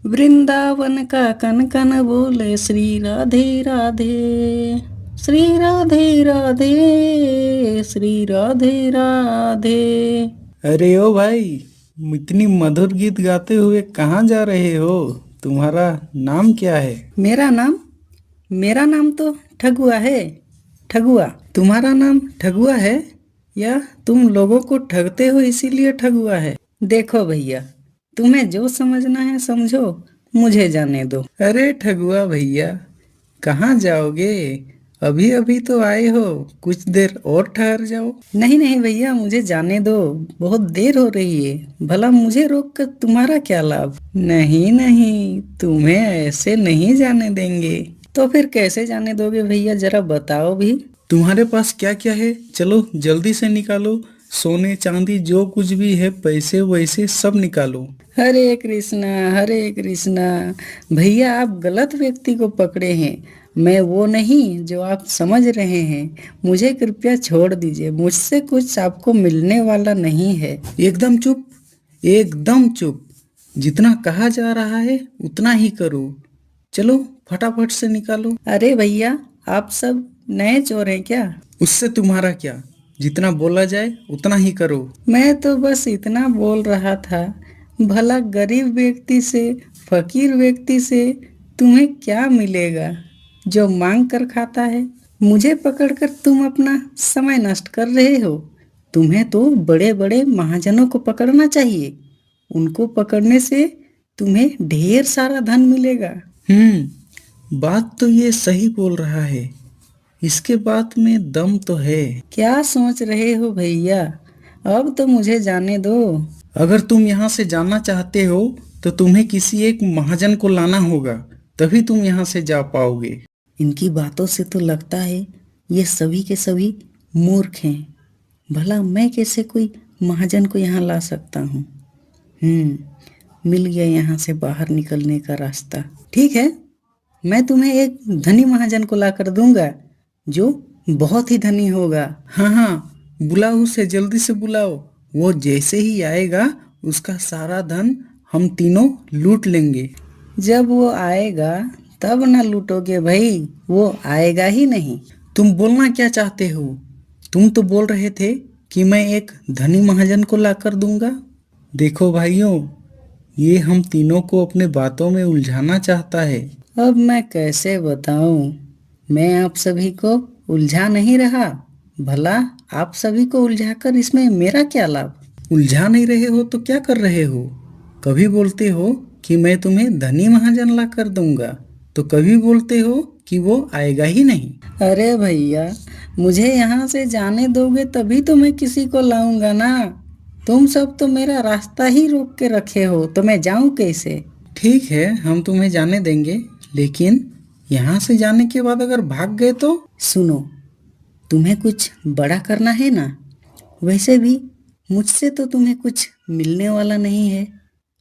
वृंदावन का कन कन बोले श्री राधे राधे, श्री राधे राधे, श्री राधे राधे। अरे ओ भाई, इतनी मधुर गीत गाते हुए कहाँ जा रहे हो? तुम्हारा नाम क्या है? मेरा नाम तो ठगुआ है। ठगुआ। तुम्हारा नाम ठगुआ है या तुम लोगों को ठगते हो इसीलिए ठगुआ है? देखो भैया, तुम्हें जो समझना है समझो, मुझे जाने दो। अरे ठगुआ भैया, कहाँ जाओगे? अभी अभी तो आए हो, कुछ देर और ठहर जाओ। नहीं नहीं भैया, मुझे जाने दो, बहुत देर हो रही है। भला मुझे रोक कर तुम्हारा क्या लाभ? नहीं नहीं, तुम्हें ऐसे नहीं जाने देंगे। तो फिर कैसे जाने दोगे भैया, जरा बताओ भी। तुम्हारे पास क्या क्या है? चलो जल्दी से निकालो। सोने चांदी जो कुछ भी है, पैसे वैसे सब निकालो। हरे कृष्णा, हरे कृष्णा। भैया, आप गलत व्यक्ति को पकड़े हैं। मैं वो नहीं जो आप समझ रहे हैं। मुझे कृपया छोड़ दीजिए, मुझसे कुछ आपको मिलने वाला नहीं है। एकदम चुप, एकदम चुप। जितना कहा जा रहा है उतना ही करो। चलो फटाफट से निकालो। अरे भैया, आप सब नए चोर हैं क्या? उससे तुम्हारा क्या? जितना बोला जाए उतना ही करो। मैं तो बस इतना बोल रहा था, भला गरीब व्यक्ति से, फकीर व्यक्ति से तुम्हें क्या मिलेगा जो मांग कर खाता है? मुझे पकड़कर तुम अपना समय नष्ट कर रहे हो। तुम्हें तो बड़े बड़े महाजनों को पकड़ना चाहिए। उनको पकड़ने से तुम्हें ढेर सारा धन मिलेगा। बात तो ये सही बोल रहा है। इसके बात में दम तो है। क्या सोच रहे हो भैया? अब तो मुझे जाने दो। अगर तुम यहाँ से जाना चाहते हो तो तुम्हें किसी एक महाजन को लाना होगा, तभी तुम यहाँ से जा पाओगे। इनकी बातों से तो लगता है ये सभी के सभी मूर्ख हैं। भला मैं कैसे कोई महाजन को यहाँ ला सकता हूँ? मिल गया यहाँ से बाहर निकलने का रास्ता। ठीक है, मैं तुम्हें एक धनी महाजन को ला कर दूंगा जो बहुत ही धनी होगा। हाँ हाँ, बुलाओ उसे, जल्दी से बुलाओ। वो जैसे ही आएगा उसका सारा धन हम तीनों लूट लेंगे। जब वो आएगा तब ना लूटोगे भाई, वो आएगा ही नहीं। तुम बोलना क्या चाहते हो? तुम तो बोल रहे थे कि मैं एक धनी महाजन को ला कर दूंगा। देखो भाइयों, ये हम तीनों को अपने बातों में उलझाना चाहता है। अब मैं कैसे बताऊं? मैं आप सभी को उलझा नहीं रहा। भला आप सभी को उलझाकर इसमें मेरा क्या लाभ? उलझा नहीं रहे हो तो क्या कर रहे हो? कभी बोलते हो कि मैं तुम्हें धनी महाजन ला कर दूंगा, तो कभी बोलते हो कि वो आएगा ही नहीं। अरे भैया, मुझे यहाँ से जाने दोगे तभी तो मैं किसी को लाऊंगा ना। तुम सब तो मेरा रास्ता ही रोक के रखे हो, तो मैं जाऊं कैसे? ठीक है, हम तुम्हें जाने देंगे, लेकिन यहाँ से जाने के बाद अगर भाग गए तो? सुनो, तुम्हें कुछ बड़ा करना है ना, वैसे भी मुझसे तो तुम्हें कुछ मिलने वाला नहीं है।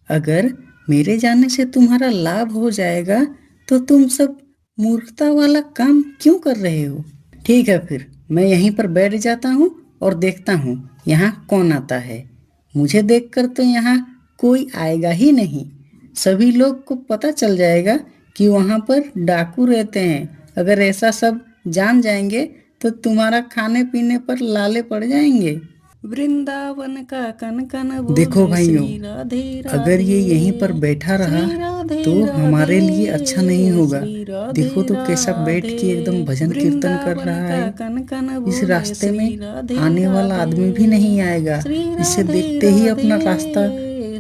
अगर मेरे जाने से तुम्हारा लाभ हो जाएगा तो तुम सब मूर्खता वाला काम क्यों कर रहे हो? ठीक है, फिर मैं यहीं पर बैठ जाता हूँ और देखता हूँ यहाँ कौन आता है। मुझे देखकर तो यहाँ कोई आएगा ही नहीं। सभी लोग को पता चल जाएगा कि वहाँ पर डाकू रहते हैं। अगर ऐसा सब जान जाएंगे तो तुम्हारा खाने पीने पर लाले पड़ जाएंगे। वृंदावन का कन कन बोले देखो भाइयों, श्री राधे अगर ये राधे, यहीं पर बैठा रहा श्री राधे तो हमारे लिए राधे, अच्छा नहीं होगा। श्री राधे देखो तो कैसा बैठ के एकदम राधे। भजन कीर्तन कर वृंदावन रहा का है। कन कन इस बोले रास्ते श्री में राधे आने वाला राधे, आदमी भी नहीं आएगा। श्री इसे राधे देखते ही अपना राधे, रास्ता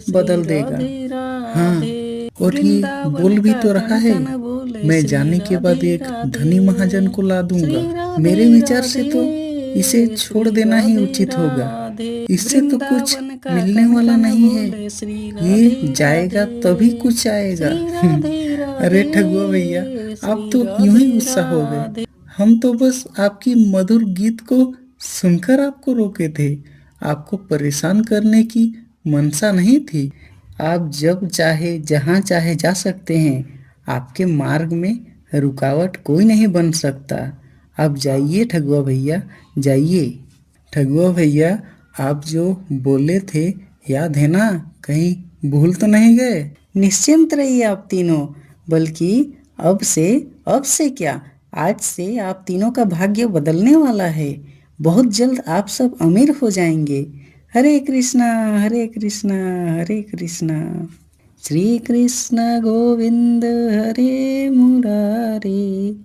श्री बदल देगा। राधे हाँ, राधे। और ये वृंदावन बोल भी का तो रहा कन है, कन बोले मैं श्री जाने के बाद राधे एक धनी राधे, महाजन को ला श्री दूंगा। राधे मेरे विचार से राधे, तो इसे छोड़ श्री देना ही राधे उचित होगा। राधे। इससे तो कुछ वृंदावन का मिलने कन वाला कन नहीं है। बोले श्री ये राधे जाएगा राधे, तभी कुछ आएगा। श्री राधे अरे राधे, ठगुआ भैया, आप श्री तो यूं ही राधे गुस्सा हो गए। राधे। हम तो बस आपकी मधुर गीत को सुनकर आपको रोके थे। आपको परेशान करने की मनसा नहीं थी। आप जब चाहे जहाँ चाहे जा सकते हैं। आपके मार्ग में रुकावट कोई नहीं बन सकता। आप जाइए ठगुआ भैया, जाइए। ठगुआ भैया, आप जो बोले थे याद है ना? कहीं भूल तो नहीं गए? निश्चिंत रहिए आप तीनों, बल्कि अब से क्या, आज से आप तीनों का भाग्य बदलने वाला है। बहुत जल्द आप सब अमीर हो जाएंगे। हरे कृष्णा, हरे कृष्णा, हरे कृष्णा। श्री कृष्ण गोविंद हरे मुरारी,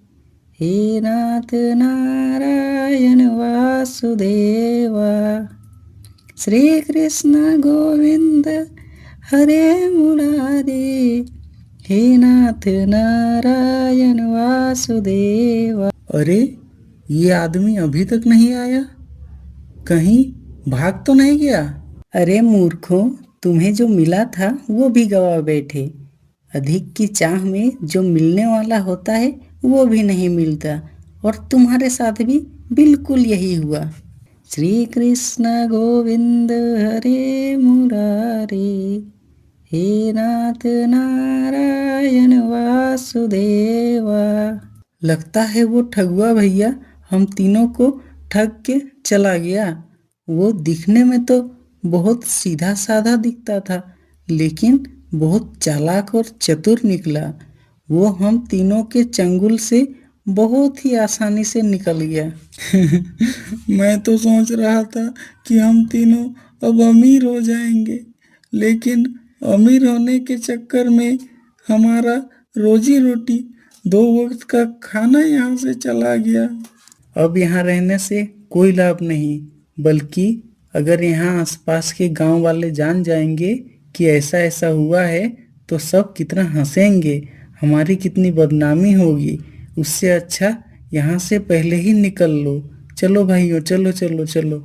हे नाथ नारायण वासुदेवा। श्री कृष्ण गोविंद हरे मुरारी, हे नाथ नारायण वासुदेवा। अरे, ये आदमी अभी तक नहीं आया, कहीं भाग तो नहीं गया? अरे मूर्खों, तुम्हें जो मिला था वो भी गवा बैठे। अधिक की चाह में जो मिलने वाला होता है वो भी नहीं मिलता, और तुम्हारे साथ भी बिल्कुल यही हुआ। श्री कृष्ण गोविंद हरे मुरारी, हे नाथ नारायण वासुदेवा। लगता है वो ठगुआ भैया हम तीनों को ठग के चला गया। वो दिखने में तो बहुत सीधा साधा दिखता था, लेकिन बहुत चालाक और चतुर निकला। वो हम तीनों के चंगुल से बहुत ही आसानी से निकल गया। मैं तो सोच रहा था कि हम तीनों अब अमीर हो जाएंगे, लेकिन अमीर होने के चक्कर में हमारा रोजी रोटी, 2 वक्त का खाना यहाँ से चला गया। अब यहाँ रहने से कोई लाभ नहीं, बल्कि अगर यहाँ आसपास के गांव वाले जान जाएंगे कि ऐसा ऐसा हुआ है तो सब कितना हंसेंगे, हमारी कितनी बदनामी होगी। उससे अच्छा यहाँ से पहले ही निकल लो। चलो भाइयों, चलो चलो चलो।